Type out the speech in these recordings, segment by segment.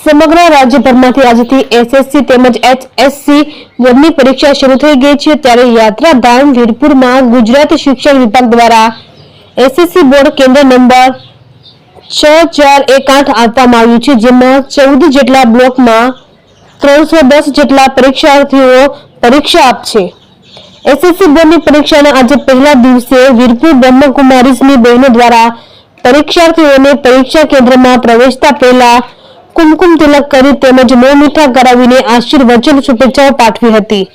સમગ્ર રાજ્યભરમાંથી આજથી એસએસસી તેમજ એચએસસી બોર્ડની પરીક્ષા શરૂ થઈ ગઈ છે। ત્યારે યાત્રાધામ વીરપુરમાં ગુજરાત શિક્ષણ વિભાગ દ્વારા એસએસસી બોર્ડ કેન્દ્ર નંબર 6418 આપવામાં આવ્યું છે, જેમાં 14 જેટલા બ્લોકમાં 310 જેટલા પરીક્ષાર્થીઓ પરીક્ષા આપશે। એસએસસી બોર્ડની પરીક્ષાના આજે પહેલા દિવસે વીરપુર બ્રહ્મકુમારીઝની બહેનો દ્વારા પરીક્ષાર્થીઓને પરીક્ષા કેન્દ્રમાં પ્રવેશતા પહેલા कुमकुम तिलक કરી તેમજ મોં મીઠા કરાવીને આશીર્વચન શુભેચ્છાઓ પાઠવી હતી।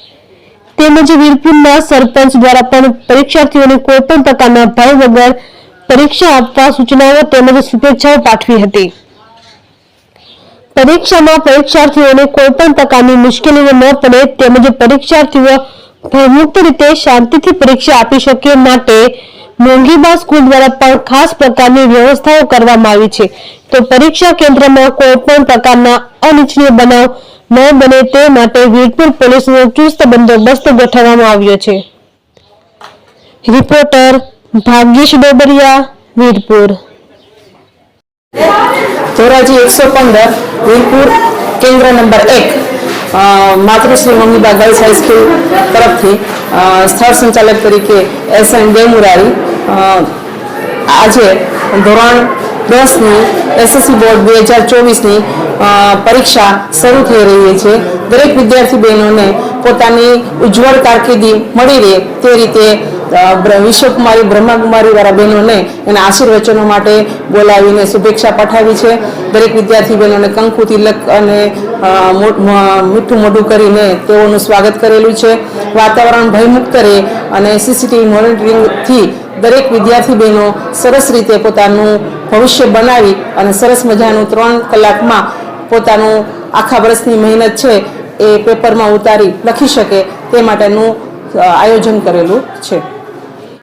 તેમજ વીરપુરના સરપંચ દ્વારા પણ પરીક્ષાર્થીઓને કોઈ પણ પ્રકારના ભય વગર પરીક્ષા આપવા સૂચનાઓ તેમજ શુભેચ્છાઓ પાઠવી હતી। પરીક્ષામાં પરીક્ષાર્થીઓને કોઈ પણ પ્રકારની મુશ્કેલીઓ ન પડે તેમજ પરીક્ષાર્થીઓ ભયમુક્ત રીતે શાંતિથી પરીક્ષા આપી શકે માટે મોંઘીબા સ્કૂલ દ્વારા પણ ખાસ પ્રકારની વ્યવસ્થાઓ કરવામાં આવી છે। તો પરીક્ષા કેન્દ્રમાં કોઈ પણ પ્રકારના અનિચ્છનીય બનાવ ન બને તે માટે વીરપુર પોલીસનો ચુસ્ત બંદોબસ્ત ગોઠવવામાં આવ્યો છે। રિપોર્ટર ભાગ્યેશ ડોબરિયા, વીરપુર। ધોરાજી 115 વીરપુર કેન્દ્ર નંબર 1 માતૃશ્રી મમ્મીબા ગર્લ્સ હાઈસ્કૂલ તરફથી સ્થળ સંચાલક તરીકે એસએન દેમુરારી આજે ધોરણ 10ની એસએસસી બોર્ડ 2024ની પરીક્ષા શરૂ થઈ રહી છે। દરેક વિદ્યાર્થી બહેનોને પોતાની ઉજ્જવળ કારકિર્દી મળી રહે તે રીતે વિશ્વકુમારી બ્રહ્માકુમારી વાળા બહેનોને એના આશીર્વચનો માટે બોલાવીને શુભેચ્છા પાઠવી છે। દરેક વિદ્યાર્થી બહેનોને કંકુ તિલક અને મીઠું મોઢું કરીને તેઓનું સ્વાગત કરેલું છે। વાતાવરણ ભયમુક્ત રહે અને સીસીટીવી મોનિટરિંગથી દરેક વિદ્યાર્થી બહેનો સરસ રીતે પોતાનું ભવિષ્ય બનાવી અને સરસ મજાનું 3 કલાકમાં પોતાનું આખા વર્ષની મહેનત છે એ પેપરમાં ઉતારી લખી શકે તે માટેનું આયોજન કરેલું છે।